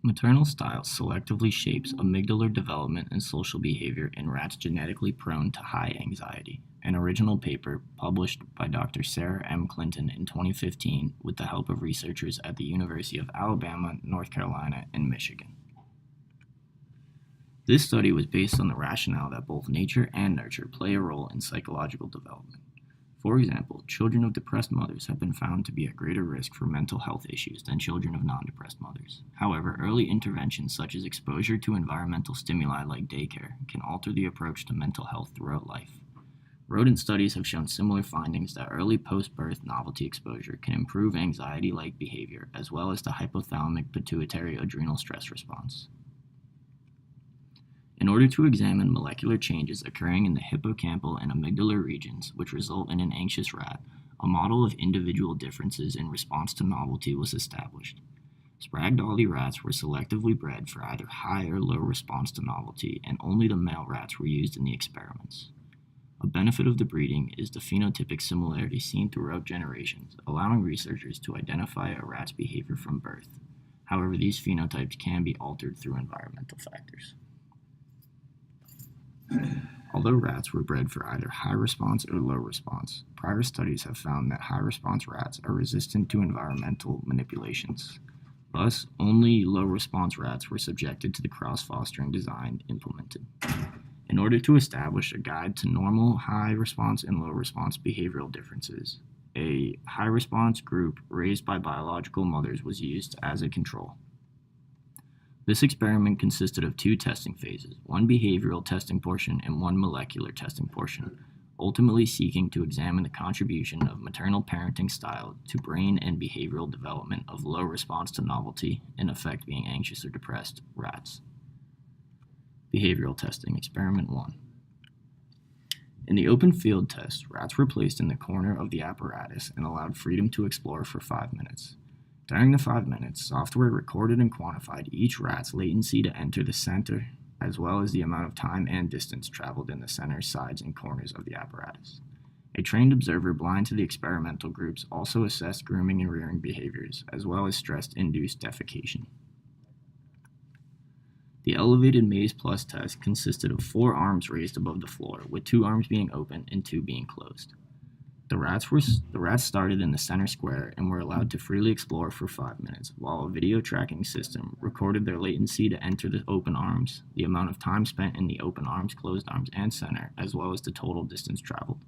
Maternal style selectively shapes amygdalar development and social behavior in rats genetically prone to high anxiety. An original paper published by Dr. Sarah M. Clinton in 2015 with the help of researchers at the University of Alabama, North Carolina, and Michigan. This study was based on the rationale that both nature and nurture play a role in psychological development. For example, children of depressed mothers have been found to be at greater risk for mental health issues than children of non-depressed mothers. However, early interventions such as exposure to environmental stimuli like daycare can alter the approach to mental health throughout life. Rodent studies have shown similar findings that early post-birth novelty exposure can improve anxiety-like behavior as well as the hypothalamic pituitary adrenal stress response. In order to examine molecular changes occurring in the hippocampal and amygdalar regions which result in an anxious rat, a model of individual differences in response to novelty was established. Sprague-Dawley rats were selectively bred for either high or low response to novelty, and only the male rats were used in the experiments. A benefit of the breeding is the phenotypic similarity seen throughout generations, allowing researchers to identify a rat's behavior from birth. However, these phenotypes can be altered through environmental factors. Although rats were bred for either high response or low response, prior studies have found that high response rats are resistant to environmental manipulations. Thus, only low response rats were subjected to the cross-fostering design implemented. In order to establish a guide to normal high response and low response behavioral differences, a high response group raised by biological mothers was used as a control. This experiment consisted of two testing phases, one behavioral testing portion and one molecular testing portion, ultimately seeking to examine the contribution of maternal parenting style to brain and behavioral development of low response to novelty, in effect being anxious or depressed, rats. Behavioral testing, Experiment 1. In the open field test, rats were placed in the corner of the apparatus and allowed freedom to explore for 5 minutes. During the 5 minutes, software recorded and quantified each rat's latency to enter the center, as well as the amount of time and distance traveled in the center, sides, and corners of the apparatus. A trained observer blind to the experimental groups also assessed grooming and rearing behaviors, as well as stress-induced defecation. The elevated Maze Plus test consisted of 4 arms raised above the floor, with 2 arms being open and 2 being closed. The rats started in the center square and were allowed to freely explore for 5 minutes, while a video tracking system recorded their latency to enter the open arms, the amount of time spent in the open arms, closed arms, and center, as well as the total distance traveled.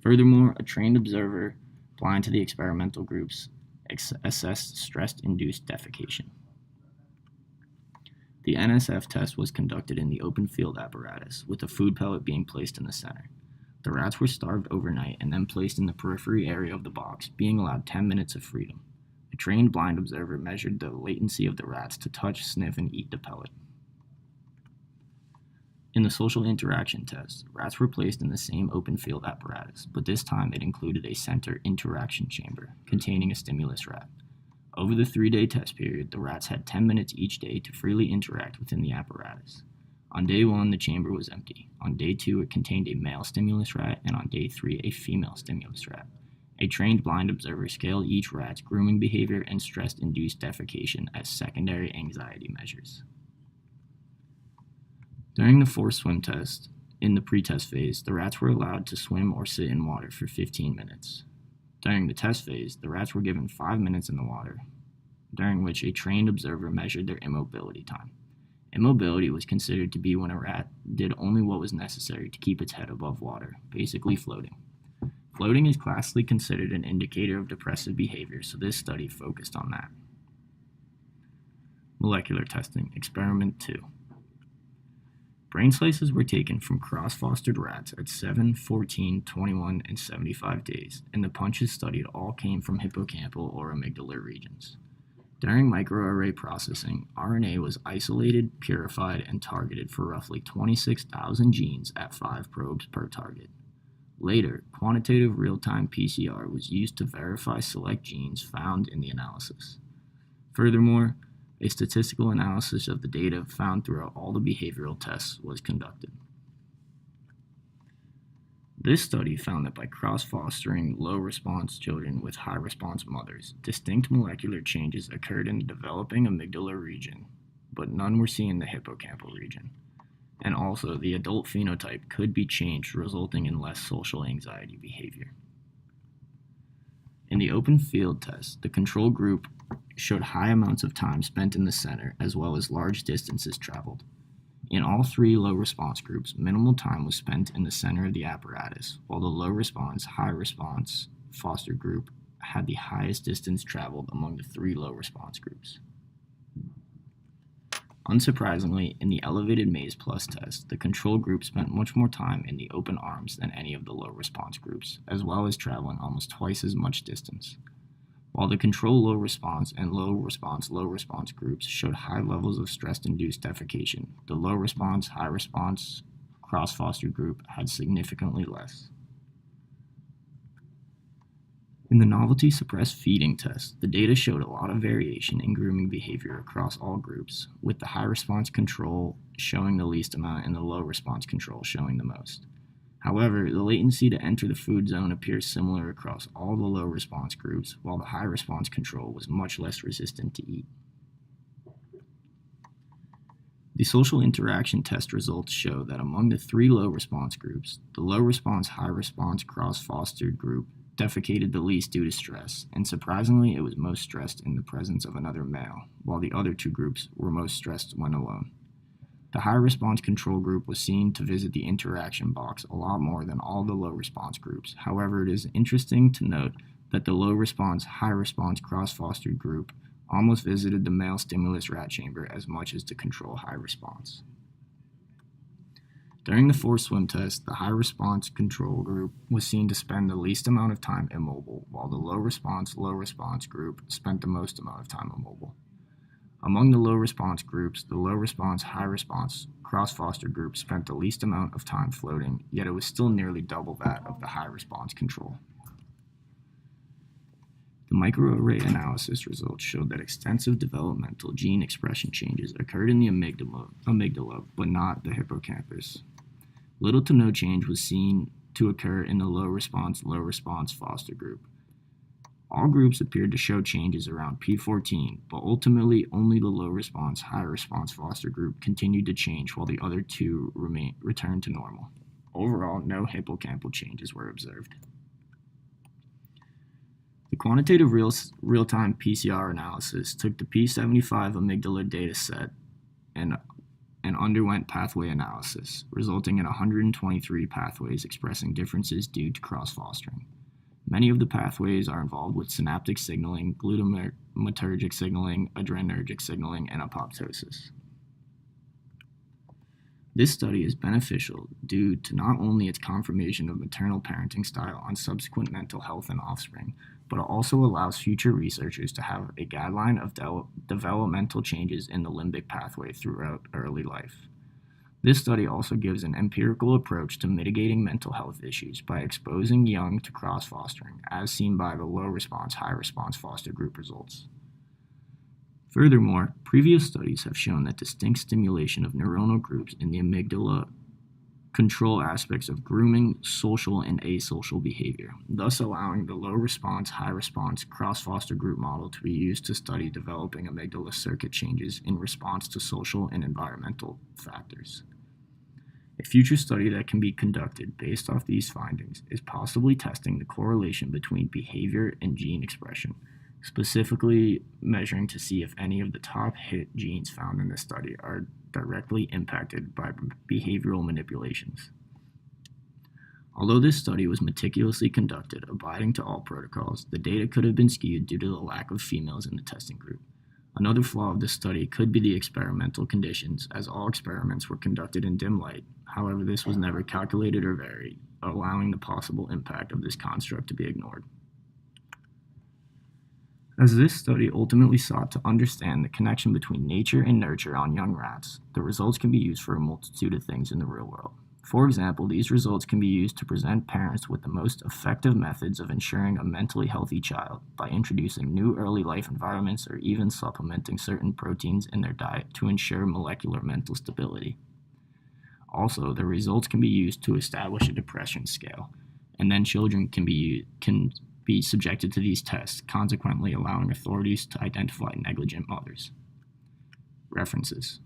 Furthermore, a trained observer, blind to the experimental groups, assessed stress-induced defecation. The NSF test was conducted in the open field apparatus, with a food pellet being placed in the center. The rats were starved overnight and then placed in the periphery area of the box, being allowed 10 minutes of freedom. A trained blind observer measured the latency of the rats to touch, sniff, and eat the pellet. In the social interaction test, rats were placed in the same open field apparatus, but this time it included a center interaction chamber containing a stimulus rat. Over the 3-day test period, the rats had 10 minutes each day to freely interact within the apparatus. On day 1, the chamber was empty. On day 2, it contained a male stimulus rat, and on day 3, a female stimulus rat. A trained blind observer scaled each rat's grooming behavior and stress-induced defecation as secondary anxiety measures. During the forced swim test, in the pre-test phase, the rats were allowed to swim or sit in water for 15 minutes. During the test phase, the rats were given 5 minutes in the water, during which a trained observer measured their immobility time. Immobility was considered to be when a rat did only what was necessary to keep its head above water, basically floating. Floating is classically considered an indicator of depressive behavior, so this study focused on that. Molecular testing, Experiment 2. Brain slices were taken from cross-fostered rats at 7, 14, 21, and 75 days, and the punches studied all came from hippocampal or amygdalar regions. During microarray processing, RNA was isolated, purified, and targeted for roughly 26,000 genes at 5 probes per target. Later, quantitative real-time PCR was used to verify select genes found in the analysis. Furthermore, a statistical analysis of the data found throughout all the behavioral tests was conducted. This study found that by cross-fostering low-response children with high-response mothers, distinct molecular changes occurred in the developing amygdalar region but none were seen in the hippocampal region. And also, the adult phenotype could be changed, resulting in less social anxiety behavior. In the open field test, the control group showed high amounts of time spent in the center, as well as large distances traveled. In all three low response groups, minimal time was spent in the center of the apparatus, while the low response, high response foster group had the highest distance traveled among the three low response groups. Unsurprisingly, in the elevated Maze Plus test, the control group spent much more time in the open arms than any of the low response groups, as well as traveling almost twice as much distance. While the control low response and low response groups showed high levels of stress-induced defecation, the low response, high response cross-foster group had significantly less. In the novelty suppressed feeding test, the data showed a lot of variation in grooming behavior across all groups, with the high response control showing the least amount and the low response control showing the most. However, the latency to enter the food zone appears similar across all the low response groups, while the high response control was much less resistant to eat. The social interaction test results show that among the three low response groups, the low response, high response cross-fostered group defecated the least due to stress, and surprisingly, it was most stressed in the presence of another male, while the other two groups were most stressed when alone. The high response control group was seen to visit the interaction box a lot more than all the low response groups. However, it is interesting to note that the low response, high response cross-fostered group almost visited the male stimulus rat chamber as much as the control high response. During the forced swim test, the high response control group was seen to spend the least amount of time immobile, while the low response group spent the most amount of time immobile. Among the low response groups, the low response, high response cross-foster group spent the least amount of time floating, yet it was still nearly double that of the high response control. The microarray analysis results showed that extensive developmental gene expression changes occurred in the amygdala, but not the hippocampus. Little to no change was seen to occur in the low response foster group. All groups appeared to show changes around P14, but ultimately only the low response, high response foster group continued to change while the other two returned to normal. Overall, no hippocampal changes were observed. The quantitative real-time PCR analysis took the P75 amygdala dataset and underwent pathway analysis, resulting in 123 pathways expressing differences due to cross-fostering. Many of the pathways are involved with synaptic signaling, glutamatergic signaling, adrenergic signaling, and apoptosis. This study is beneficial due to not only its confirmation of maternal parenting style on subsequent mental health in offspring, but it also allows future researchers to have a guideline of developmental changes in the limbic pathway throughout early life. This study also gives an empirical approach to mitigating mental health issues by exposing young to cross-fostering, as seen by the low response, high response foster group results. Furthermore, previous studies have shown that distinct stimulation of neuronal groups in the amygdala control aspects of grooming, social, and asocial behavior, thus allowing the low response, high response cross-foster group model to be used to study developing amygdala circuit changes in response to social and environmental factors. A future study that can be conducted based off these findings is possibly testing the correlation between behavior and gene expression, specifically measuring to see if any of the top hit genes found in this study are directly impacted by behavioral manipulations. Although this study was meticulously conducted, abiding to all protocols, the data could have been skewed due to the lack of females in the testing group. Another flaw of this study could be the experimental conditions, as all experiments were conducted in dim light. However, this was never calculated or varied, allowing the possible impact of this construct to be ignored. As this study ultimately sought to understand the connection between nature and nurture on young rats, the results can be used for a multitude of things in the real world. For example, these results can be used to present parents with the most effective methods of ensuring a mentally healthy child by introducing new early life environments or even supplementing certain proteins in their diet to ensure molecular mental stability. Also, the results can be used to establish a depression scale, and then children can be subjected to these tests, consequently allowing authorities to identify negligent mothers. References